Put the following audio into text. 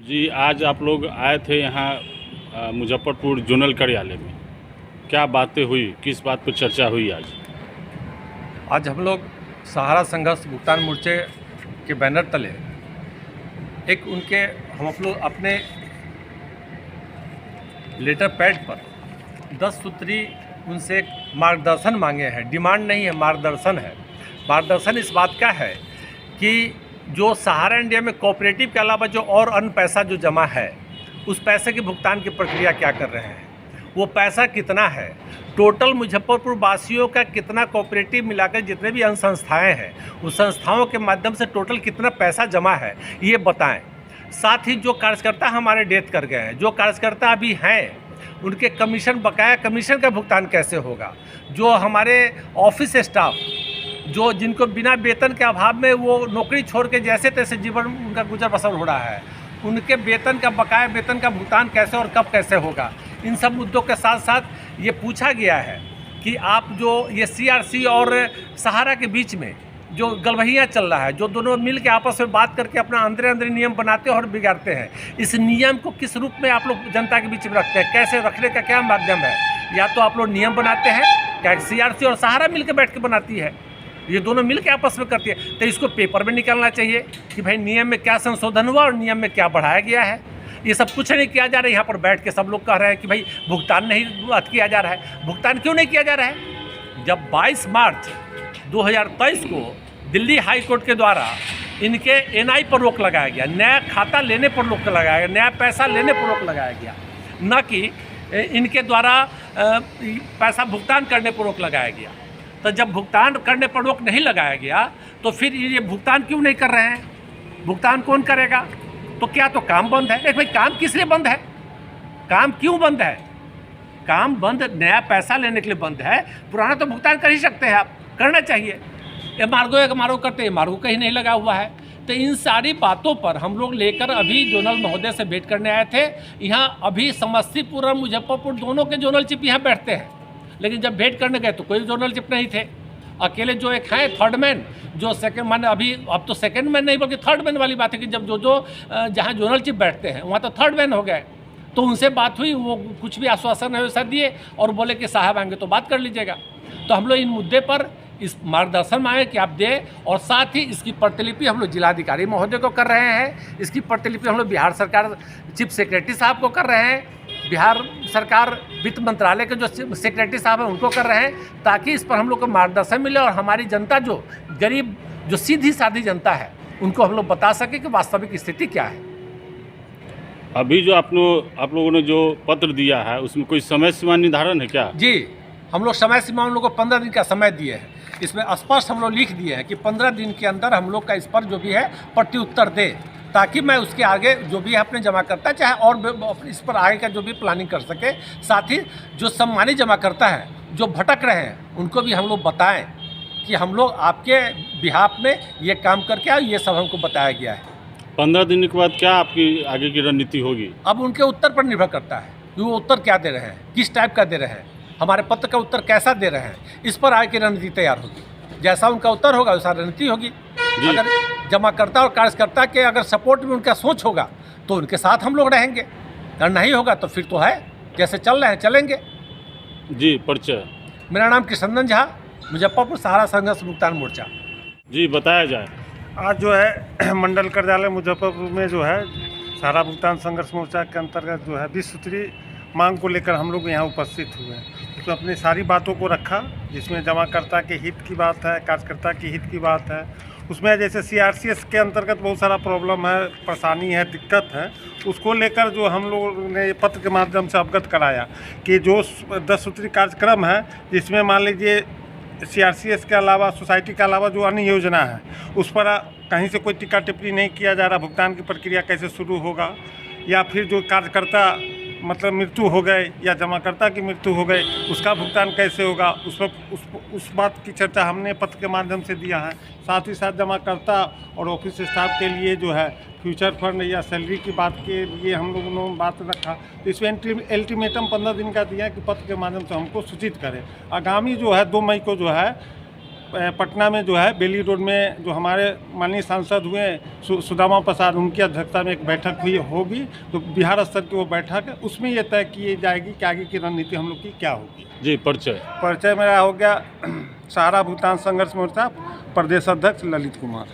जी, आज आप लोग आए थे यहाँ मुजफ्फरपुर जोनल कार्यालय में। क्या बातें हुई, किस बात पर चर्चा हुई आज? आज हम लोग सहारा संघर्ष भुगतान मोर्चे के बैनर तले एक उनके हम लोग अपने लेटर पैड पर 10 सूत्री उनसे एक मार्गदर्शन मांगे हैं। डिमांड नहीं है, मार्गदर्शन है। मार्गदर्शन इस बात का है कि जो सहारा इंडिया में कोऑपरेटिव के अलावा जो और अन्य पैसा जो जमा है, उस पैसे के भुगतान की प्रक्रिया क्या कर रहे हैं, वो पैसा कितना है, टोटल मुजफ्फरपुर वासियों का कितना कोऑपरेटिव मिलाकर जितने भी अन्य संस्थाएँ हैं, उस संस्थाओं के माध्यम से टोटल कितना पैसा जमा है, ये बताएं। साथ ही जो कार्यकर्ता हमारे डेथ कर गए हैं, जो कार्यकर्ता अभी हैं, उनके कमीशन, बकाया कमीशन का भुगतान कैसे होगा। जो हमारे ऑफिस स्टाफ जो जिनको बिना वेतन के अभाव में वो नौकरी छोड़ के जैसे तैसे जीवन उनका गुजर बसर हो रहा है, उनके वेतन का, बकाया वेतन का भुगतान कैसे और कब कैसे होगा। इन सब मुद्दों के साथ साथ ये पूछा गया है कि आप जो ये सीआरसी और सहारा के बीच में जो गलबहियाँ चल रहा है, जो दोनों मिल के आपस में बात करके अपना अंदर नियम बनाते हैं और बिगाड़ते हैं, इस नियम को किस रूप में आप लोग जनता के बीच में रखते हैं, कैसे रखने का क्या माध्यम है। या तो आप लोग नियम बनाते हैं, क्या सीआरसी और सहारा मिल के बैठ के बनाती है, ये दोनों मिल के आपस में करती है, तो इसको पेपर में निकालना चाहिए कि भाई नियम में क्या संशोधन हुआ और नियम में क्या बढ़ाया गया है। ये सब कुछ नहीं किया जा रहा है। यहाँ पर बैठ के सब लोग कह रहे हैं कि भाई भुगतान नहीं किया जा रहा है। भुगतान क्यों नहीं किया जा रहा है? जब 22 मार्च 2023 को दिल्ली हाई कोर्ट के द्वारा इनके एनआई पर रोक लगाया गया, नया खाता लेने पर रोक लगाया गया, नया पैसा लेने पर रोक लगाया गया, न कि इनके द्वारा पैसा भुगतान करने पर रोक लगाया गया। तो जब भुगतान करने पर रोक नहीं लगाया गया तो फिर ये भुगतान क्यों नहीं कर रहे हैं? भुगतान कौन करेगा? तो क्या तो काम बंद है? देख भाई, काम किस लिए बंद है? काम क्यों बंद है? काम बंद नया पैसा लेने के लिए बंद है, पुराना तो भुगतान कर ही सकते हैं, आप करना चाहिए। एमआरओ करते, एमआरओ कहीं नहीं लगा हुआ है। तो इन सारी बातों पर हम लोग लेकर अभी जोनल महोदय से भेंट करने आए थे। यहाँ अभी समस्तीपुर और मुजफ्फरपुर दोनों के जोनल चीफ यहाँ बैठते हैं, लेकिन जब भेंट करने गए तो कोई जोनल चीफ नहीं थे। अकेले जो एक हैं थर्ड मैन, जो सेकंड मैन, अभी अब तो सेकंड मैन नहीं बल्कि थर्ड मैन वाली बात है कि जब जो जहाँ जोनल चीफ बैठते हैं वहाँ तो थर्ड मैन हो गए। तो उनसे बात हुई, वो कुछ भी आश्वासन वैसा दिए और बोले कि साहब आएंगे तो बात कर लीजिएगा। तो हम लोग इन मुद्दे पर इस मार्गदर्शन मांगे कि आप दें, और साथ ही इसकी प्रतिलिपि हम लोग जिलाधिकारी महोदय को कर रहे हैं। इसकी प्रतिलिपि हम लोग बिहार सरकार चीफ सेक्रेटरी साहब को कर रहे हैं, बिहार सरकार वित्त मंत्रालय के जो सेक्रेटरी साहब हैं उनको कर रहे हैं, ताकि इस पर हम लोग को मार्गदर्शन मिले और हमारी जनता, जो गरीब, जो सीधी सादी जनता है, उनको हम लोग बता सके कि वास्तविक स्थिति क्या है। अभी जो आप लोगों ने जो पत्र दिया है उसमें कोई समय सीमा निर्धारण है क्या? जी, हम लोग समय सीमा उन लोग को 15 दिन का समय दिए हैं। इसमें स्पष्ट हम लोग लिख दिए हैं कि 15 दिन के अंदर हम लोग का इस पर जो भी है प्रत्युत्तर दे, ताकि मैं उसके आगे जो भी है अपने जमा करता चाहे और इस पर आगे का जो भी प्लानिंग कर सके। साथ ही जो सम्मानित जमा करता है, जो भटक रहे हैं, उनको भी हम लोग बताएं कि हम लोग आपके बिहाफ में ये काम करके आए, ये सब हमको बताया गया है। 15 दिन के बाद क्या आपकी आगे की रणनीति होगी? अब उनके उत्तर पर निर्भर करता है कि वो उत्तर क्या दे रहे हैं, किस टाइप का दे रहे हैं, हमारे पत्र का उत्तर कैसा दे रहे हैं, इस पर आगे की रणनीति तैयार होगी। जैसा उनका उत्तर होगा वैसा रणनीति होगी। अगर जमाकर्ता और कार्यकर्ता के अगर सपोर्ट में उनका सोच होगा तो उनके साथ हम लोग रहेंगे, अगर नहीं होगा तो फिर तो है जैसे चल रहे हैं चलेंगे। जी, परिचय। मेरा नाम कृष्णनंदन झा, मुजफ्फरपुर सहारा संघर्ष भुगतान मोर्चा। जी, बताया जाए। आज जो है मंडल कार्यालय मुजफ्फरपुर में जो है सहारा भुगतान संघर्ष मोर्चा के अंतर्गत जो है 20 सूत्री मांग को लेकर हम लोग यहाँ उपस्थित हुए हैं। उसमें अपनी सारी बातों को रखा, जिसमें जमाकर्ता के हित की बात है, कार्यकर्ता के हित की बात है। उसमें जैसे सीआरसीएस के अंतर्गत बहुत सारा प्रॉब्लम है, परेशानी है, दिक्कत है, उसको लेकर जो हम लोगों ने पत्र के माध्यम से अवगत कराया कि जो 10 सूत्री कार्यक्रम है, जिसमें मान लीजिए सीआरसीएस के अलावा, सोसाइटी के अलावा जो अन्य योजना है, उस पर कहीं से कोई टिक्का टिप्पणी नहीं किया जा रहा। भुगतान की प्रक्रिया कैसे शुरू होगा, या फिर जो कार्यकर्ता मतलब मृत्यु हो गए या जमाकर्ता की मृत्यु हो गई, उसका भुगतान कैसे होगा, उस बात की चर्चा हमने पत्र के माध्यम से दिया है। साथ ही साथ जमाकर्ता और ऑफिस स्टाफ के लिए जो है फ्यूचर फंड या सैलरी की बात के लिए हम लोगों ने बात रखा। तो इसमें अल्टीमेटम 15 दिन का दिया कि पत्र के माध्यम से हमको सूचित करें। आगामी जो है 2 मई को जो है पटना में जो है बेली रोड में जो हमारे माननीय सांसद हुए सुदामा प्रसाद, उनकी अध्यक्षता में एक बैठक होगी। तो बिहार स्तर की वो बैठक है, उसमें ये तय की जाएगी कि आगे की रणनीति हम लोग की क्या होगी। जी, परिचय मेरा हो गया सहारा भुगतान संघर्ष मोर्चा प्रदेश अध्यक्ष ललित कुमार।